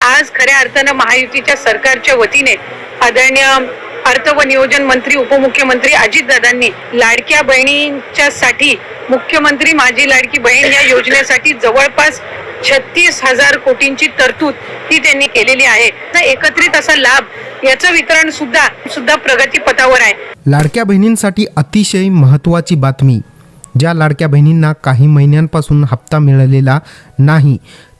आज खऱ्या अर्थानं महायुतीच्या सरकारच्या वतीने आदरणीय अर्थ व नियोजन मंत्री उपमुख्यमंत्री अजितदादांनी लाडक्या बहिणींच्या साठी मुख्यमंत्री माझी लाडकी बहीण या योजनेसाठी जवळपास 36,000 कोटींची तरतूद ही त्यांनी केलेली आहे. तर एकत्रित असा लाभ याचं वितरण सुद्धा प्रगतीपथावर आहे. लाडक्या बहिणींसाठी अतिशय महत्त्वाची बातमी. ज्या लाडक्या बहिणींना काही महिन्यांपासून हप्ता मिळालेला नाही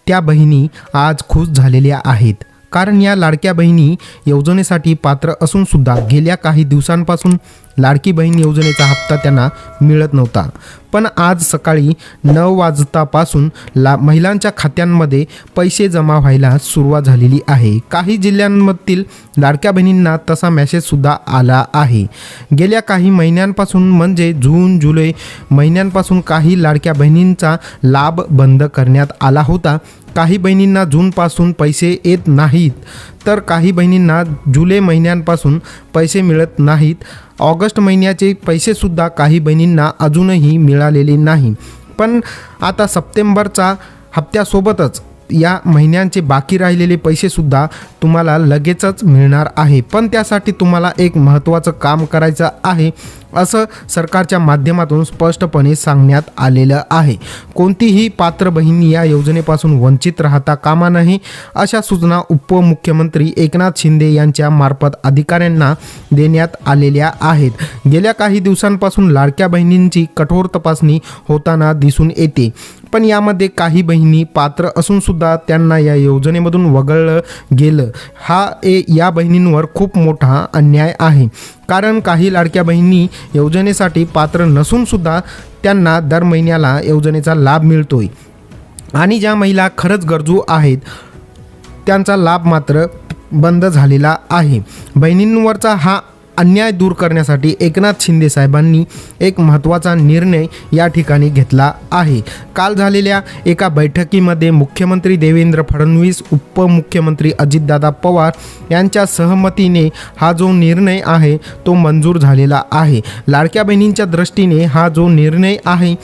त्या बहिणी आज खुश झालेल्या आहेत. कारण या लाडक्या बहिणी योजनेसाठी पात्र असून सुद्धा गेल्या काही दिवसांपासून लाडकी बहीण योजनेचा हप्ता त्यांना मिळत नव्हता. पण आज सकाळी 9 वाजतापासून महिलांच्या खात्यांमध्ये पैसे जमा व्हायला सुरुवात झालेली आहे. काही जिल्ह्यांमधील लाडक्या बहिणींना तसा मेसेजसुद्धा आला आहे. गेल्या काही महिन्यांपासून म्हणजे जून जुलै महिन्यांपासून काही लाडक्या बहिणींचा लाभ बंद करण्यात आला होता. काही बहिणींना जूनपासून पैसे येत नाहीत तर काही बहिणींना जुलै महिन्यांपासून पैसे मिळत नाहीत. ऑगस्ट महिन्याचे पैसेसुद्धा काही बहिणींना अजूनही मिळालेले नाही. पण आता सप्टेंबरचा हप्त्यासोबतच या महिन्यांचे बाकी राहिलेले पैसेसुद्धा तुम्हाला लगेचच मिळणार आहे. पण त्यासाठी तुम्हाला एक महत्त्वाचं काम करायचं आहे असं सरकारच्या माध्यमातून स्पष्टपणे सांगण्यात आलेलं आहे. कोणतीही पात्र बहीण या योजनेपासून वंचित राहता कामा नये अशा सूचना उपमुख्यमंत्री एकनाथ शिंदे यांच्या मार्फत अधिकाऱ्यांना देण्यात आलेल्या आहेत. गेल्या काही दिवसांपासून लाडक्या बहिणींची कठोर तपासणी होताना दिसून येते. पण यामध्ये काही बहिणी पात्र असून सुद्धा त्यांना या योजनेमधून वगळलं गेलं. या बहिणींवर खूप मोठा अन्याय आहे. कारण काही लाडक्या बहिणी योजनेसाठी पात्र नसून सुद्धा त्यांना दर महिन्याला योजनेचा लाभ मिळतोय आणि ज्या महिला खरंच गरजू आहेत त्यांचा लाभ मात्र बंद झालेला आहे. बहिणींवरचा हा अन्याय दूर करण्यासाठी एकनाथ शिंदे साहेबांनी एक महत्त्वाचा निर्णय या ठिकाणी घेतला आहे. काल झालेल्या एका बैठकीमध्ये मुख्यमंत्री देवेंद्र फडणवीस, उपमुख्यमंत्री अजितदादा पवार यांच्या सहमतीने हा जो निर्णय आहे तो मंजूर झालेला आहे. लाडक्या बहिणींच्या दृष्टीने हा जो निर्णय आहे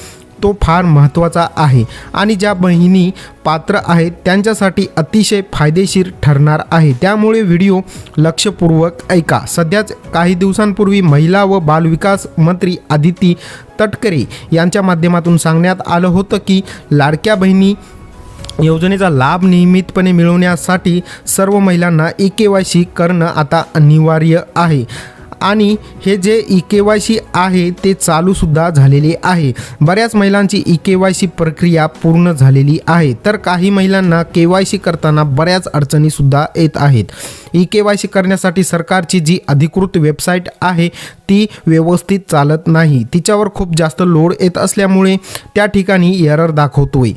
तो फार महत्त्वाचा आहे आणि ज्या बहिणी पात्र आहेत त्यांच्यासाठी अतिशय फायदेशीर ठरणार आहे. त्यामुळे व्हिडिओ लक्षपूर्वक ऐका. सध्याच काही दिवसांपूर्वी महिला व बालविकास मंत्री आदिती तटकरे यांच्या माध्यमातून सांगण्यात आलं होतं की लाडक्या बहिणी योजनेचा लाभ नियमितपणे मिळवण्यासाठी सर्व महिलांना EKYC करणं आता अनिवार्य आहे आणि हे जे EKYC आहे ते चालूसुद्धा झालेले आहे. बऱ्याच महिलांची EKYC प्रक्रिया पूर्ण झालेली आहे तर काही महिलांना KYC करताना बऱ्याच अडचणीसुद्धा येत आहेत. EKYC करण्यासाठी सरकारची जी अधिकृत वेबसाईट आहे ती व्यवस्थित चालत नाही. तिच्यावर खूप जास्त लोड येत असल्यामुळे त्या ठिकाणी एरर दाखवतोय.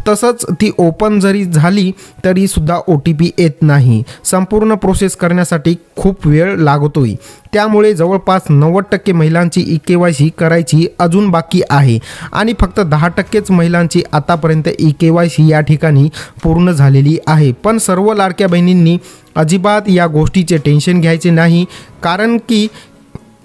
तसंच ती ओपन जरी झाली तरीसुद्धा OTP येत नाही. संपूर्ण प्रोसेस करण्यासाठी खूप वेळ लागतोय. त्यामुळे जवळपास 90% महिलांची EKYC करायची अजून बाकी आहे आणि फक्त 10%च महिलांची आतापर्यंत EKYC या ठिकाणी पूर्ण झालेली आहे. पण सर्व लाडक्या बहिणींनी अजिबात या गोष्टीचे टेन्शन घ्यायचे नाही. कारण की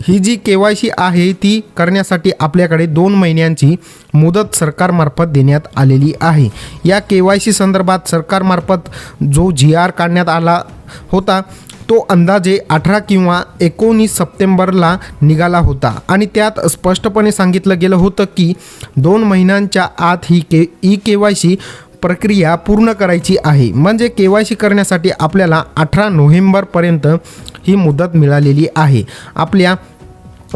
ही जी KYC आहे ती करण्यासाठी आपल्याकडे 2 महिन्यांची मुदत सरकारमार्फत देण्यात आलेली आहे. या KYC संदर्भात सरकारमार्फत जो GR काढण्यात आला होता तो अंदाजे 18 किंवा 19 सप्टेंबरला निघाला होता आणि त्यात स्पष्टपणे सांगितलं गेलं होतं की 2 महिन्यांच्या आत ही EKYC प्रक्रिया पूर्ण करायची आहे. म्हणजे KYC करण्यासाठी आपल्याला 18 नोव्हेंबरपर्यंत ही मुदत मिळालेली आहे. आपल्या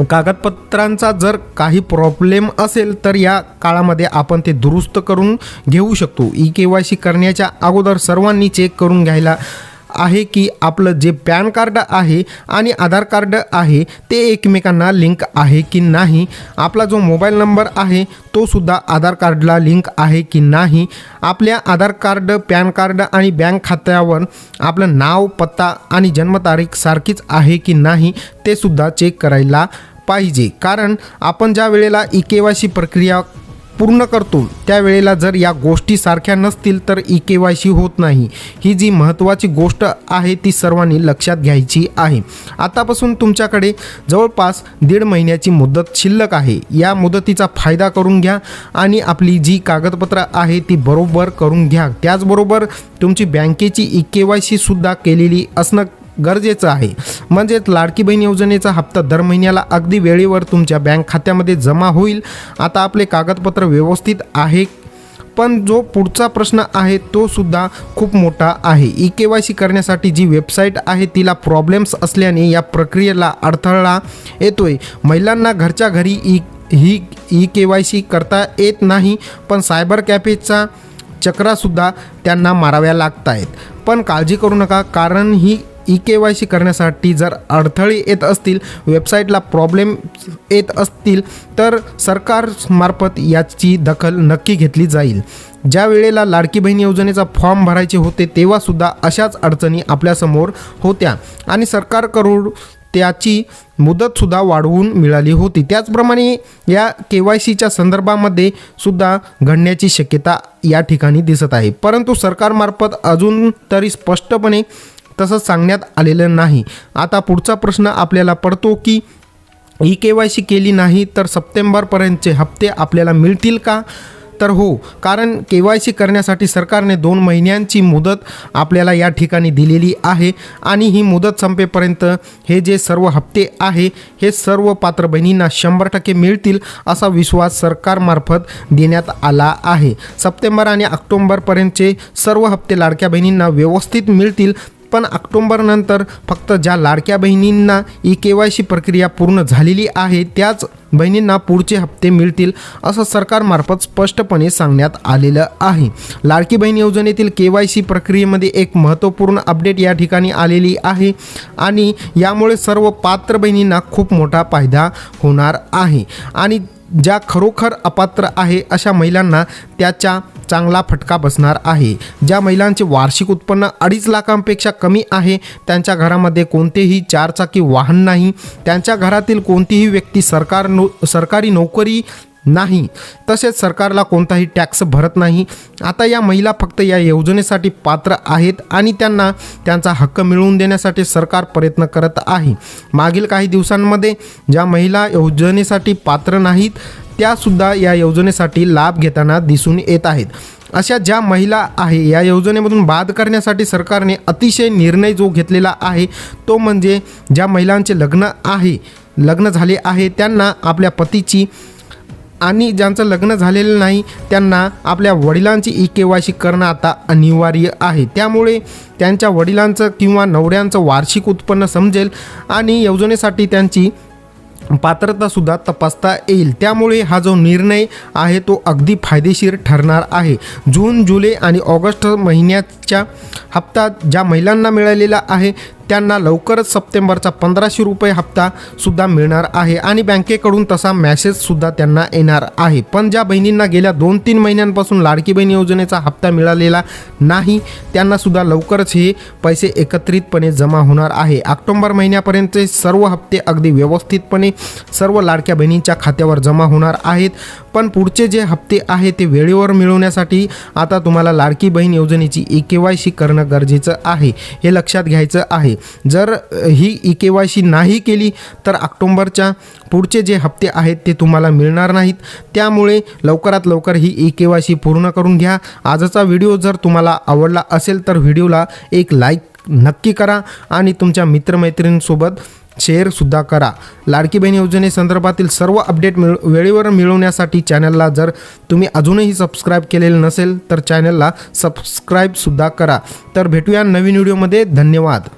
कागदपत्रांचा जर काही प्रॉब्लेम असेल तर या काळामध्ये आपण ते दुरुस्त करून घेऊ शकतो. EKYC करण्याच्या अगोदर सर्वांनी चेक करून घ्यायला आहे की आपलं जे पॅन कार्ड आहे आणि आधार कार्ड आहे ते एकमेकांना लिंक आहे की नाही. आपला जो मोबाईल नंबर आहे तो सुद्धा आधार कार्डला लिंक आहे की नाही. आपल्या आधार कार्ड, पॅन कार्ड आणि बँक खात्यावर आपलं नाव, पत्ता आणि जन्मतारीख सारखीच आहे की नाही ते सुद्धा चेक करायला पाहिजे. कारण आपण ज्या वेळेला EKYC प्रक्रिया पूर्ण करतो त्यावेळेला जर या गोष्टी सारख्या नसतील तर KYC होत नाही. ही जी महत्त्वाची गोष्ट आहे ती सर्वांनी लक्षात घ्यायची आहे. आतापासून तुमच्याकडे जवळपास 1.5 महिन्याची मुदत शिल्लक आहे. या मुदतीचा फायदा करून घ्या आणि आपली जी कागदपत्र आहे ती बरोबर करून घ्या. त्याचबरोबर तुमची बँकेची KYC सुद्धा केलेली असणं गरजेचं आहे. म्हणजेच लाडकी बहीण योजनेचा हप्ता दर महिन्याला अगदी वेळेवर तुमच्या बँक खात्यामध्ये जमा होईल. आता आपले कागदपत्र व्यवस्थित आहे, पण जो पुढचा प्रश्न आहे तो सुद्धा खूप मोठा आहे. KYC करण्यासाठी जी वेबसाईट आहे तिला प्रॉब्लेम्स असल्याने या प्रक्रियेला अडथळा येतोय. महिलांना घरच्या घरी ही KYC करता येत नाही, पण सायबर कॅफेचा चक्रासुद्धा त्यांना माराव्या लागत आहेत. पण काळजी करू नका, कारण ही KYC करण्यासाठी जर अडथळे येत असतील, वेबसाईटला प्रॉब्लेम येत असतील तर सरकारमार्फत याची दखल नक्की घेतली जाईल. ज्या वेळेला लाडकी बहीण योजनेचा फॉर्म भरायचे होते तेव्हासुद्धा अशाच अडचणी आपल्यासमोर होत्या आणि सरकारकडून त्याची मुदतसुद्धा वाढवून मिळाली होती. त्याचप्रमाणे या KYCच्या संदर्भामध्ये सुद्धा घडण्याची शक्यता या ठिकाणी दिसत आहे, परंतु सरकारमार्फत अजून तरी स्पष्टपणे तसं सांगण्यात आलेलं नाही. आता पुढचा प्रश्न आपल्याला पडतो की KYC केली नाही तर सप्टेंबरपर्यंतचे हप्ते आपल्याला मिळतील का? तर हो, कारण KYC करण्यासाठी सरकारने 2 महिन्यांची मुदत आपल्याला या ठिकाणी दिलेली आहे आणि ही मुदत संपेपर्यंत हे जे सर्व हप्ते आहे हे सर्व पात्र बहिणींना 100% मिळतील असा विश्वास सरकारमार्फत देण्यात आला आहे. सप्टेंबर आणि ऑक्टोबरपर्यंतचे सर्व हप्ते लाडक्या बहिणींना व्यवस्थित मिळतील, पण ऑक्टोबरनंतर फक्त ज्या लाडक्या बहिणींना KYC प्रक्रिया पूर्ण झालेली आहे त्याच बहिणींना पुढचे हप्ते मिळतील असं सरकारमार्फत स्पष्टपणे सांगण्यात आलेलं आहे. लाडकी बहीण योजनेतील KYC प्रक्रियेमध्ये एक महत्त्वपूर्ण अपडेट या ठिकाणी आलेली आहे आणि यामुळे सर्व पात्र बहिणींना खूप मोठा फायदा होणार आहे आणि ज्या खरोखर अपात्र आहे अशा महिलांना त्याचा चांगला फटका बसणार आहे. ज्या महिलांचे वार्षिक उत्पन्न 2.5 लाखांपेक्षा कमी आहे, त्यांच्या घरामध्ये कोणतेही 4 चाकी वाहन नाही, त्यांच्या घरातील कोणतीही व्यक्ती सरकारी नोकरी नाही, तसेच सरकारला कोणताही टॅक्स भरत नाही. आता या महिला फक्त या योजनेसाठी पात्र आहेत आणि त्यांना त्यांचा हक्क मिळवून देण्यासाठी सरकार प्रयत्न करत आहे. मागील काही दिवसांमध्ये ज्या महिला योजनेसाठी पात्र नाहीत त्यासुद्धा या योजनेसाठी लाभ घेताना दिसून येत आहेत. अशा ज्या महिला आहे या योजनेमधून बाद करण्यासाठी सरकारने अतिशय निर्णय जो घेतलेला आहे तो म्हणजे ज्या महिलांचे लग्न झाले आहे त्यांना आपल्या पतीची आणि ज्यांचं लग्न झालेलं नाही त्यांना आपल्या वडिलांची KYC करणं आता अनिवार्य आहे. त्यामुळे त्यांच्या वडिलांचं किंवा नवऱ्यांचं वार्षिक उत्पन्न समजेल आणि योजनेसाठी त्यांची पात्रतासुद्धा तपासता येईल. त्यामुळे हा जो निर्णय आहे तो अगदी फायदेशीर ठरणार आहे. जून, जुलै आणि ऑगस्ट महिन्याच्या हप्ता ज्या महिलांना मिळालेला आहे त्यांना लवकरच सप्टेंबरचा 1500 रुपये हप्तासुद्धा मिळणार आहे आणि बँकेकडून तसा मॅसेजसुद्धा त्यांना येणार आहे. पण ज्या बहिणींना गेल्या 2-3 महिन्यांपासून लाडकी बहीण योजनेचा हप्ता मिळालेला नाही त्यांनासुद्धा लवकरच हे पैसे एकत्रितपणे जमा होणार आहे. ऑक्टोबर महिन्यापर्यंतचे सर्व हप्ते अगदी व्यवस्थितपणे सर्व लाडक्या बहिणींच्या खात्यावर जमा होणार आहेत. पण पुढचे जे हप्ते आहे ते वेळेवर मिळवण्यासाठी आता तुम्हाला लाडकी बहीण योजनेची KYC करणं गरजेचं आहे, हे लक्षात घ्यायचं आहे. जर ही KYC नाही केली तर ऑक्टोबरच्या पुढचे जे हप्ते आहेत ते तुम्हाला मिळणार नाहीत. त्यामुळे लवकरात लवकर ही KYC पूर्ण करून घ्या. आजचा व्हिडिओ जर तुम्हाला आवडला असेल तर व्हिडिओला एक लाईक नक्की करा आणि तुमच्या मित्रमैत्रिणींसोबत शेअरसुद्धा करा. लाडकी बहीण योजनेसंदर्भातील सर्व अपडेट वेळेवर मिळवण्यासाठी चॅनलला जर तुम्ही अजूनही सबस्क्राईब केलेलं नसेल तर चॅनलला सबस्क्राईबसुद्धा करा. तर भेटूया नवीन व्हिडिओमध्ये. धन्यवाद.